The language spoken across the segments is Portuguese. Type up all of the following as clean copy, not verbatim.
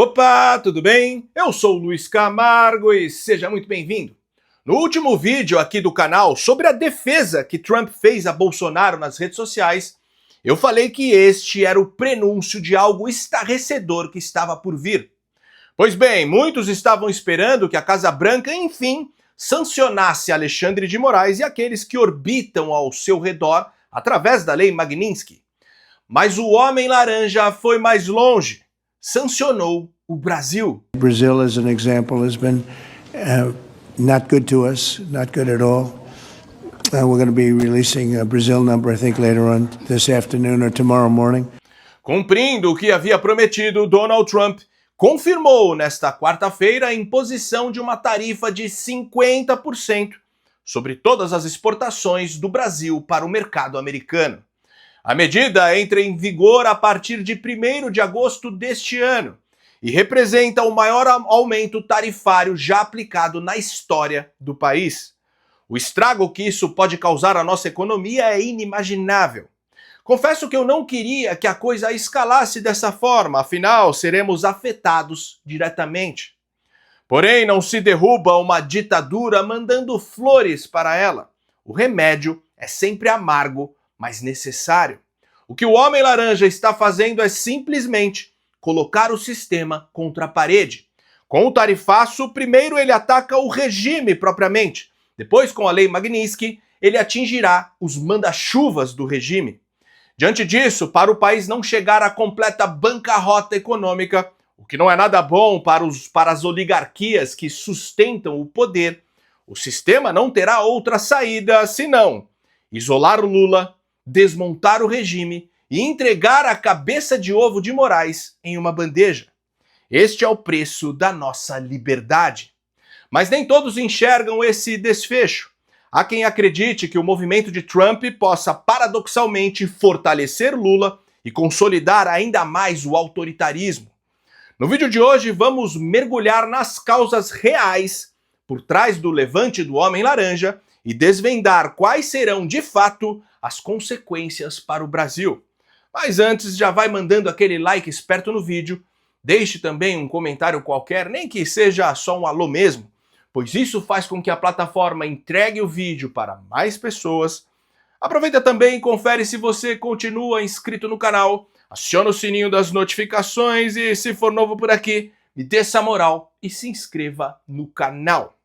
Opa, tudo bem? Eu sou o Luiz Camargo e seja muito bem-vindo. No último vídeo aqui do canal sobre a defesa que Trump fez a Bolsonaro nas redes sociais, eu falei que este era o prenúncio de algo estarrecedor que estava por vir. Pois bem, muitos estavam esperando que a Casa Branca, enfim, sancionasse Alexandre de Moraes e aqueles que orbitam ao seu redor através da Lei Magnitsky. Mas o Homem Laranja foi mais longe. Sancionou o Brasil. Brazil, as an example, has been not good to us, not good at all. We're going to be releasing a Brazil number, I think, later on this afternoon or tomorrow morning. Cumprindo o que havia prometido, Donald Trump confirmou nesta quarta-feira a imposição de uma tarifa de 50% sobre todas as exportações do Brasil para o mercado americano. A medida entra em vigor a partir de 1º de agosto deste ano e representa o maior aumento tarifário já aplicado na história do país. O estrago que isso pode causar à nossa economia é inimaginável. Confesso que eu não queria que a coisa escalasse dessa forma, afinal seremos afetados diretamente. Porém, não se derruba uma ditadura mandando flores para ela. O remédio é sempre amargo, mas necessário. O que o Homem Laranja está fazendo é simplesmente colocar o sistema contra a parede. Com o tarifaço, primeiro ele ataca o regime propriamente. Depois, com a Lei Magnitsky, ele atingirá os manda-chuvas do regime. Diante disso, para o país não chegar à completa bancarrota econômica, o que não é nada bom para as oligarquias que sustentam o poder, o sistema não terá outra saída senão isolar o Lula, desmontar o regime e entregar a cabeça de ovo de Moraes em uma bandeja. Este é o preço da nossa liberdade. Mas nem todos enxergam esse desfecho. Há quem acredite que o movimento de Trump possa paradoxalmente fortalecer Lula e consolidar ainda mais o autoritarismo. No vídeo de hoje vamos mergulhar nas causas reais por trás do levante do Homem Laranja e desvendar quais serão, de fato, as consequências para o Brasil. Mas antes, já vai mandando aquele like esperto no vídeo, deixe também um comentário qualquer, nem que seja só um alô mesmo, pois isso faz com que a plataforma entregue o vídeo para mais pessoas. Aproveita também e confere se você continua inscrito no canal, aciona o sininho das notificações e, se for novo por aqui, me dê essa moral e se inscreva no canal.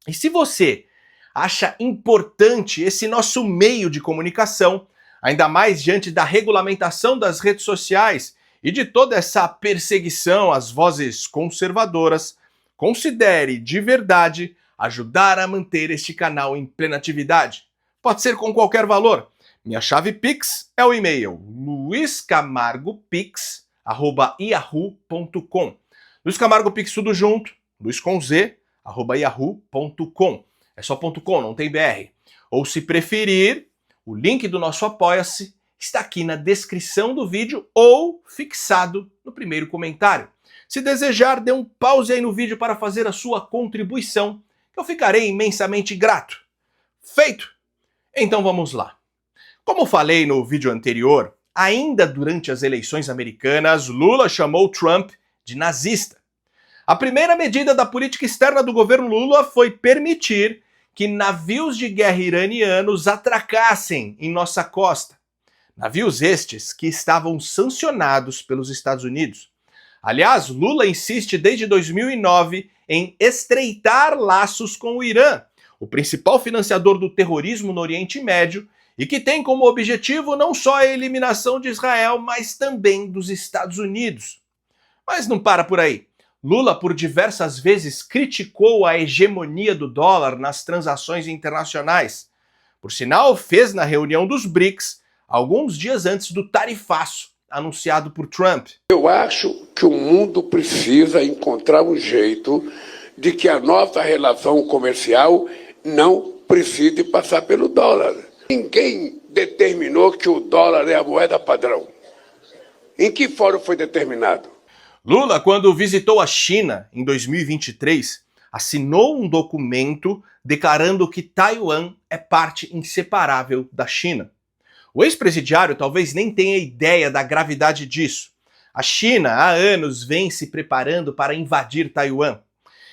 E se você acha importante esse nosso meio de comunicação, ainda mais diante da regulamentação das redes sociais e de toda essa perseguição às vozes conservadoras, considere de verdade ajudar a manter este canal em plena atividade. Pode ser com qualquer valor. Minha chave Pix é o e-mail luiscamargopix@yahoo.com. Luiz Camargo Pix tudo junto, luiz com z, @yahoo.com. É só .com, não tem BR. Ou se preferir, o link do nosso Apoia-se está aqui na descrição do vídeo ou fixado no primeiro comentário. Se desejar, dê um pause aí no vídeo para fazer a sua contribuição, que eu ficarei imensamente grato. Feito? Então vamos lá. Como falei no vídeo anterior, ainda durante as eleições americanas, Lula chamou Trump de nazista. A primeira medida da política externa do governo Lula foi permitir que navios de guerra iranianos atracassem em nossa costa. Navios estes que estavam sancionados pelos Estados Unidos. Aliás, Lula insiste desde 2009 em estreitar laços com o Irã, o principal financiador do terrorismo no Oriente Médio, e que tem como objetivo não só a eliminação de Israel, mas também dos Estados Unidos. Mas não para por aí. Lula, por diversas vezes, criticou a hegemonia do dólar nas transações internacionais. Por sinal, fez na reunião dos BRICS, alguns dias antes do tarifaço anunciado por Trump. Eu acho que o mundo precisa encontrar um jeito de que a nossa relação comercial não precise passar pelo dólar. Ninguém determinou que o dólar é a moeda padrão. Em que fórum foi determinado? Lula, quando visitou a China em 2023, assinou um documento declarando que Taiwan é parte inseparável da China. O ex-presidiário talvez nem tenha ideia da gravidade disso. A China há anos vem se preparando para invadir Taiwan.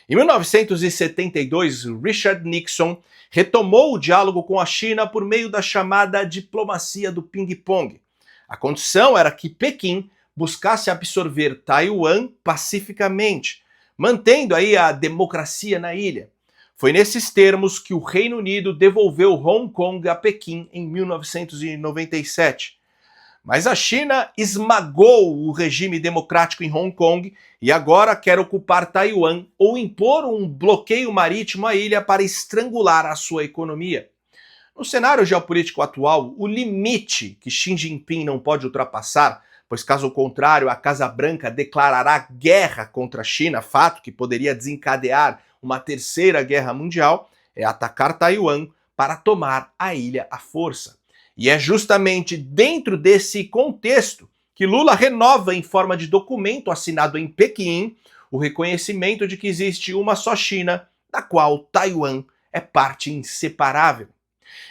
Em 1972, Richard Nixon retomou o diálogo com a China por meio da chamada diplomacia do ping-pong. A condição era que Pequim buscasse absorver Taiwan pacificamente, mantendo aí a democracia na ilha. Foi nesses termos que o Reino Unido devolveu Hong Kong a Pequim em 1997. Mas a China esmagou o regime democrático em Hong Kong e agora quer ocupar Taiwan ou impor um bloqueio marítimo à ilha para estrangular a sua economia. No cenário geopolítico atual, o limite que Xi Jinping não pode ultrapassar, pois caso contrário a Casa Branca declarará guerra contra a China, fato que poderia desencadear uma terceira guerra mundial, é atacar Taiwan para tomar a ilha à força. E é justamente dentro desse contexto que Lula renova em forma de documento assinado em Pequim o reconhecimento de que existe uma só China, da qual Taiwan é parte inseparável.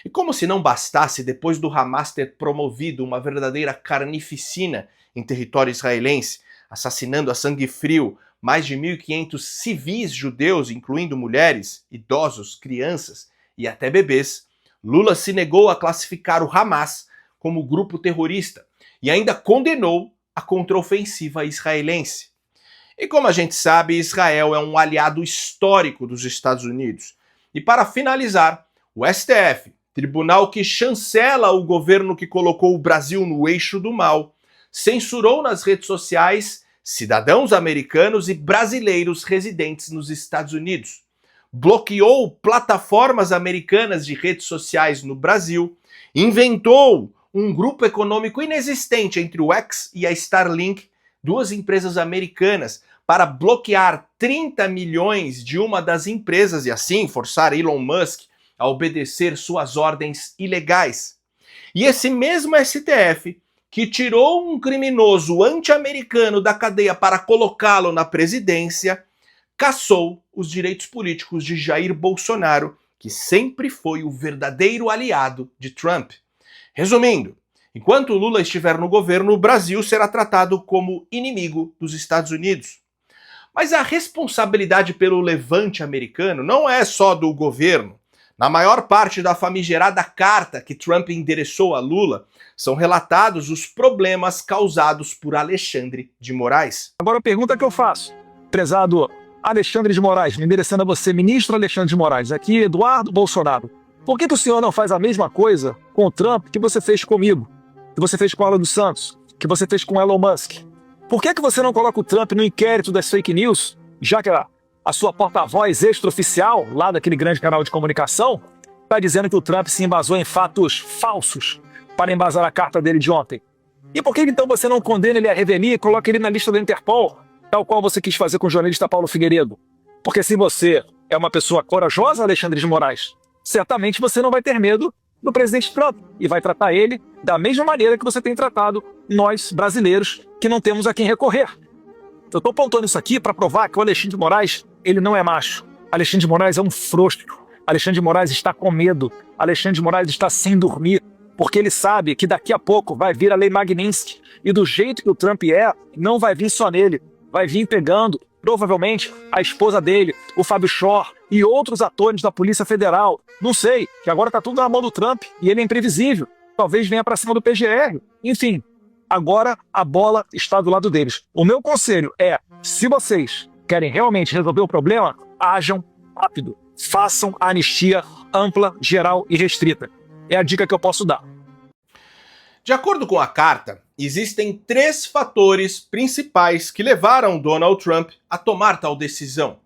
E como se não bastasse, depois do Hamas ter promovido uma verdadeira carnificina em território israelense, assassinando a sangue frio mais de 1.500 civis judeus, incluindo mulheres, idosos, crianças e até bebês, Lula se negou a classificar o Hamas como grupo terrorista e ainda condenou a contraofensiva israelense. E como a gente sabe, Israel é um aliado histórico dos Estados Unidos. E para finalizar, o STF, tribunal que chancela o governo que colocou o Brasil no eixo do mal, censurou nas redes sociais cidadãos americanos e brasileiros residentes nos Estados Unidos, bloqueou plataformas americanas de redes sociais no Brasil, inventou um grupo econômico inexistente entre o X e a Starlink, duas empresas americanas, para bloquear 30 milhões de uma das empresas e assim forçar Elon Musk a obedecer suas ordens ilegais. E esse mesmo STF, que tirou um criminoso anti-americano da cadeia para colocá-lo na presidência, cassou os direitos políticos de Jair Bolsonaro, que sempre foi o verdadeiro aliado de Trump. Resumindo, enquanto Lula estiver no governo, o Brasil será tratado como inimigo dos Estados Unidos. Mas a responsabilidade pelo levante americano não é só do governo. Na maior parte da famigerada carta que Trump endereçou a Lula, são relatados os problemas causados por Alexandre de Moraes. Agora a pergunta que eu faço, prezado Alexandre de Moraes, me endereçando a você, ministro Alexandre de Moraes, aqui Eduardo Bolsonaro. Por que o senhor não faz a mesma coisa com o Trump que você fez comigo, que você fez com o Alan dos Santos, que você fez com o Elon Musk? Por que você não coloca o Trump no inquérito das fake news, já que a sua porta-voz extraoficial, lá daquele grande canal de comunicação, está dizendo que o Trump se embasou em fatos falsos para embasar a carta dele de ontem? E por que então você não condena ele à revelia e coloca ele na lista da Interpol, tal qual você quis fazer com o jornalista Paulo Figueiredo? Porque se você é uma pessoa corajosa, Alexandre de Moraes, certamente você não vai ter medo do presidente Trump e vai tratar ele da mesma maneira que você tem tratado nós, brasileiros, que não temos a quem recorrer. Eu estou apontando isso aqui para provar que o Alexandre de Moraes, ele não é macho. Alexandre de Moraes é um frouxo. Alexandre de Moraes está com medo. Alexandre de Moraes está sem dormir, porque ele sabe que daqui a pouco vai vir a lei Magnitsky e do jeito que o Trump é, não vai vir só nele, vai vir pegando, provavelmente, a esposa dele, o Fábio Shor e outros atores da Polícia Federal. Não sei, que agora está tudo na mão do Trump e ele é imprevisível. Talvez venha para cima do PGR. Enfim, agora a bola está do lado deles. O meu conselho é, se vocês querem realmente resolver o problema, ajam rápido. Façam a anistia ampla, geral e restrita. É a dica que eu posso dar. De acordo com a carta, existem 3 fatores principais que levaram Donald Trump a tomar tal decisão.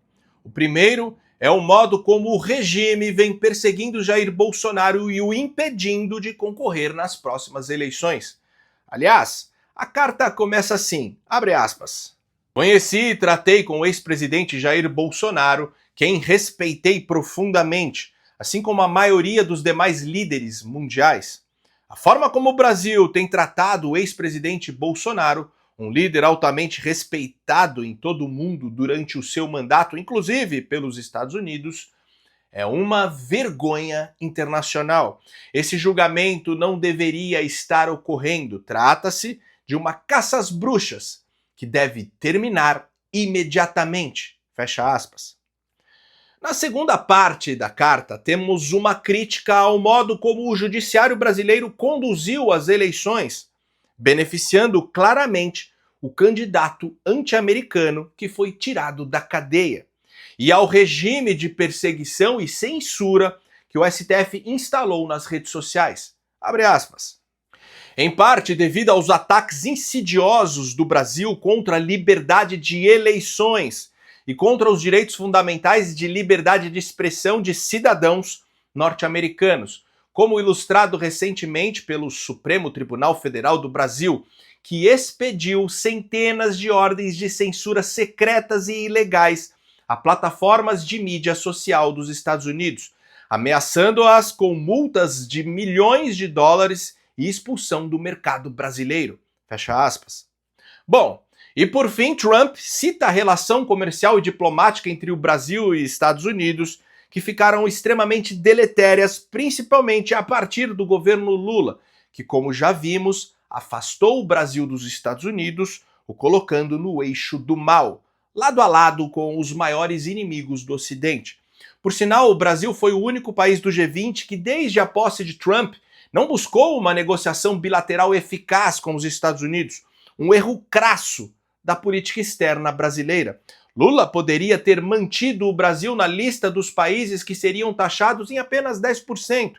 O primeiro é o modo como o regime vem perseguindo Jair Bolsonaro e o impedindo de concorrer nas próximas eleições. Aliás, a carta começa assim, abre aspas. Conheci e tratei com o ex-presidente Jair Bolsonaro, quem respeitei profundamente, assim como a maioria dos demais líderes mundiais. A forma como o Brasil tem tratado o ex-presidente Bolsonaro, um líder altamente respeitado em todo o mundo durante o seu mandato, inclusive pelos Estados Unidos, é uma vergonha internacional. Esse julgamento não deveria estar ocorrendo. Trata-se de uma caça às bruxas. que deve terminar imediatamente. Fecha aspas. Na segunda parte da carta, temos uma crítica ao modo como o judiciário brasileiro conduziu as eleições, beneficiando claramente o candidato anti-americano que foi tirado da cadeia, e ao regime de perseguição e censura que o STF instalou nas redes sociais. Abre aspas. Em parte devido aos ataques insidiosos do Brasil contra a liberdade de eleições e contra os direitos fundamentais de liberdade de expressão de cidadãos norte-americanos, como ilustrado recentemente pelo Supremo Tribunal Federal do Brasil, que expediu centenas de ordens de censura secretas e ilegais a plataformas de mídia social dos Estados Unidos, ameaçando-as com multas de milhões de dólares e expulsão do mercado brasileiro. Fecha aspas. Bom, e por fim, Trump cita a relação comercial e diplomática entre o Brasil e Estados Unidos, que ficaram extremamente deletérias, principalmente a partir do governo Lula, que, como já vimos, afastou o Brasil dos Estados Unidos, o colocando no eixo do mal, lado a lado com os maiores inimigos do Ocidente. Por sinal, o Brasil foi o único país do G20 que, desde a posse de Trump, não buscou uma negociação bilateral eficaz com os Estados Unidos, um erro crasso da política externa brasileira. Lula poderia ter mantido o Brasil na lista dos países que seriam taxados em apenas 10%,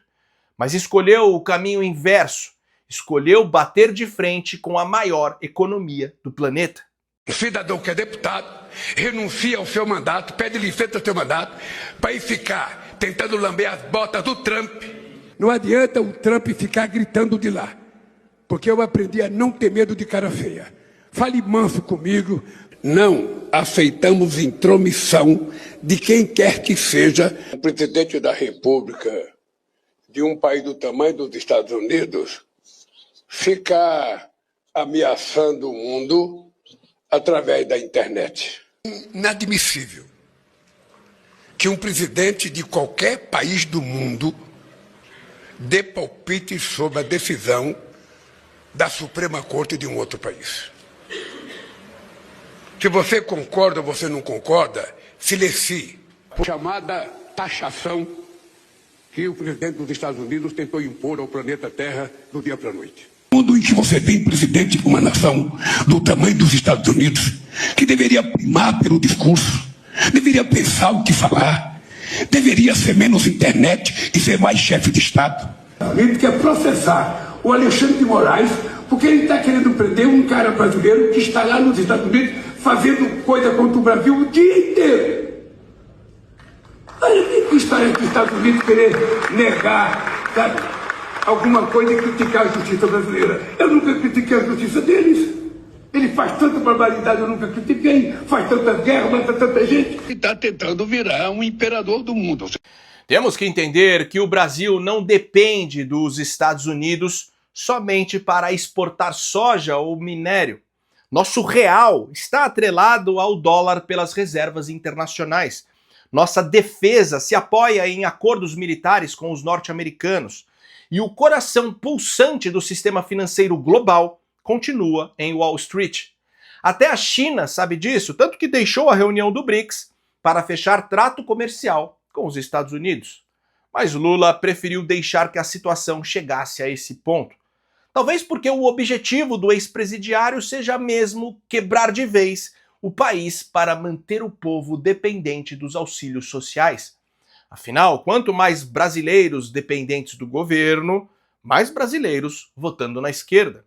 mas escolheu o caminho inverso, escolheu bater de frente com a maior economia do planeta. Um cidadão que é deputado renuncia ao seu mandato, pede licença ao seu mandato, para ir ficar tentando lamber as botas do Trump. Não adianta o Trump ficar gritando de lá, porque eu aprendi a não ter medo de cara feia. Fale manso comigo. Não aceitamos intromissão de quem quer que seja. O presidente da República de um país do tamanho dos Estados Unidos ficar ameaçando o mundo através da internet. Inadmissível que um presidente de qualquer país do mundo dê palpite sobre a decisão da Suprema Corte de um outro país. Se você concorda ou você não concorda, silencie. Chamada taxação que o presidente dos Estados Unidos tentou impor ao planeta Terra do dia para a noite. No mundo em que você tem presidente de uma nação do tamanho dos Estados Unidos, que deveria primar pelo discurso, deveria pensar o que falar, deveria ser menos internet e ser mais chefe de Estado. Ele quer processar o Alexandre de Moraes porque ele está querendo prender um cara brasileiro que está lá nos Estados Unidos fazendo coisa contra o Brasil o dia inteiro. Olha que história dos Estados Unidos querer negar, sabe, alguma coisa e criticar a justiça brasileira. Eu nunca critiquei a justiça deles. Ele faz tanta barbaridade, eu nunca critiquei. Faz tanta guerra, mata tanta gente. E está tentando virar um imperador do mundo. Temos que entender que o Brasil não depende dos Estados Unidos somente para exportar soja ou minério. Nosso real está atrelado ao dólar pelas reservas internacionais. Nossa defesa se apoia em acordos militares com os norte-americanos. E o coração pulsante do sistema financeiro global continua em Wall Street. Até a China sabe disso, tanto que deixou a reunião do BRICS para fechar trato comercial com os Estados Unidos. Mas Lula preferiu deixar que a situação chegasse a esse ponto. Talvez porque o objetivo do ex-presidiário seja mesmo quebrar de vez o país para manter o povo dependente dos auxílios sociais. Afinal, quanto mais brasileiros dependentes do governo, mais brasileiros votando na esquerda.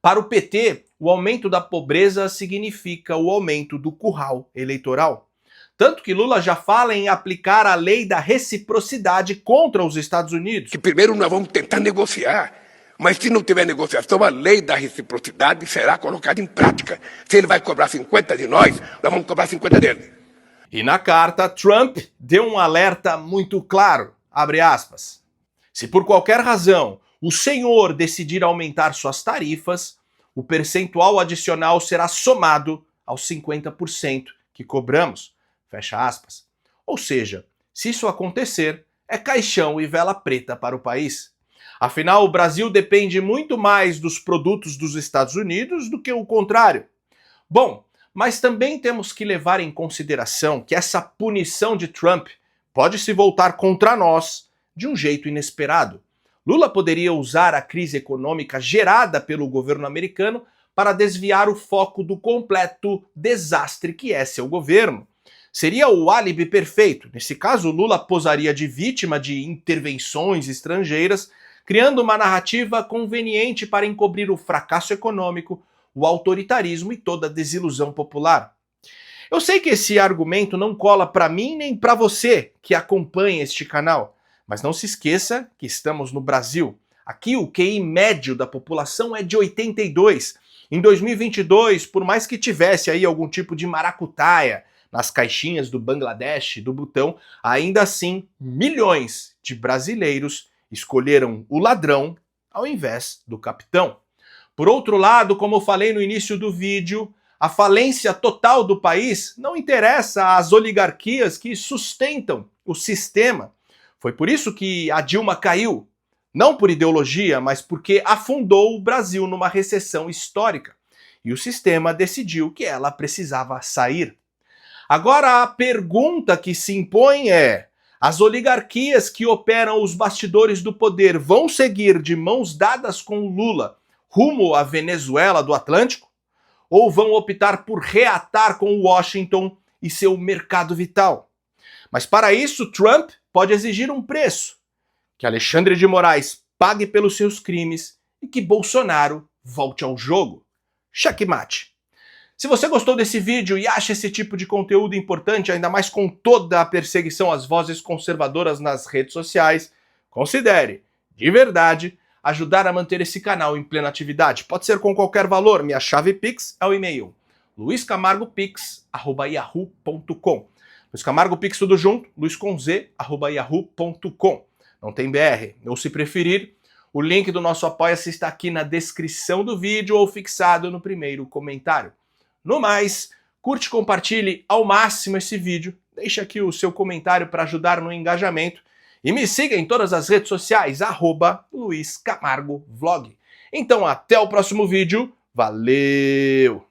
Para o PT, o aumento da pobreza significa o aumento do curral eleitoral. Tanto que Lula já fala em aplicar a lei da reciprocidade contra os Estados Unidos. Que primeiro nós vamos tentar negociar. Mas se não tiver negociação, a lei da reciprocidade será colocada em prática. Se ele vai cobrar 50 de nós vamos cobrar 50 dele. E na carta, Trump deu um alerta muito claro, abre aspas. Se por qualquer razão o senhor decidir aumentar suas tarifas, o percentual adicional será somado aos 50% que cobramos, fecha aspas. Ou seja, se isso acontecer, é caixão e vela preta para o país. Afinal, o Brasil depende muito mais dos produtos dos Estados Unidos do que o contrário. Bom, mas também temos que levar em consideração que essa punição de Trump pode se voltar contra nós de um jeito inesperado. Lula poderia usar a crise econômica gerada pelo governo americano para desviar o foco do completo desastre que é seu governo. Seria o álibi perfeito. Nesse caso, Lula posaria de vítima de intervenções estrangeiras, criando uma narrativa conveniente para encobrir o fracasso econômico, o autoritarismo e toda a desilusão popular. Eu sei que esse argumento não cola para mim nem para você que acompanha este canal, mas não se esqueça que estamos no Brasil. Aqui o QI médio da população é de 82. Em 2022, por mais que tivesse aí algum tipo de maracutaia nas caixinhas do Bangladesh e do Butão, ainda assim milhões de brasileiros escolheram o ladrão ao invés do capitão. Por outro lado, como eu falei no início do vídeo, a falência total do país não interessa às oligarquias que sustentam o sistema. Foi por isso que a Dilma caiu, não por ideologia, mas porque afundou o Brasil numa recessão histórica. E o sistema decidiu que ela precisava sair. Agora a pergunta que se impõe é: as oligarquias que operam os bastidores do poder vão seguir de mãos dadas com o Lula rumo à Venezuela do Atlântico? Ou vão optar por reatar com Washington e seu mercado vital? Mas para isso, Trump pode exigir um preço: que Alexandre de Moraes pague pelos seus crimes e que Bolsonaro volte ao jogo. Checkmate. Se você gostou desse vídeo e acha esse tipo de conteúdo importante, ainda mais com toda a perseguição às vozes conservadoras nas redes sociais, considere, de verdade, ajudar a manter esse canal em plena atividade. Pode ser com qualquer valor. Minha chave Pix é o e-mail luiscamargopix@yahoo.com. Luiz Camargo Pix tudo junto, luisconz@yahoo.com. Não tem BR. Ou se preferir, o link do nosso Apoia-se está aqui na descrição do vídeo ou fixado no primeiro comentário. No mais, curte e compartilhe ao máximo esse vídeo, deixe aqui o seu comentário para ajudar no engajamento e me siga em todas as redes sociais, @LuizCamargoVlog. Então até o próximo vídeo, valeu!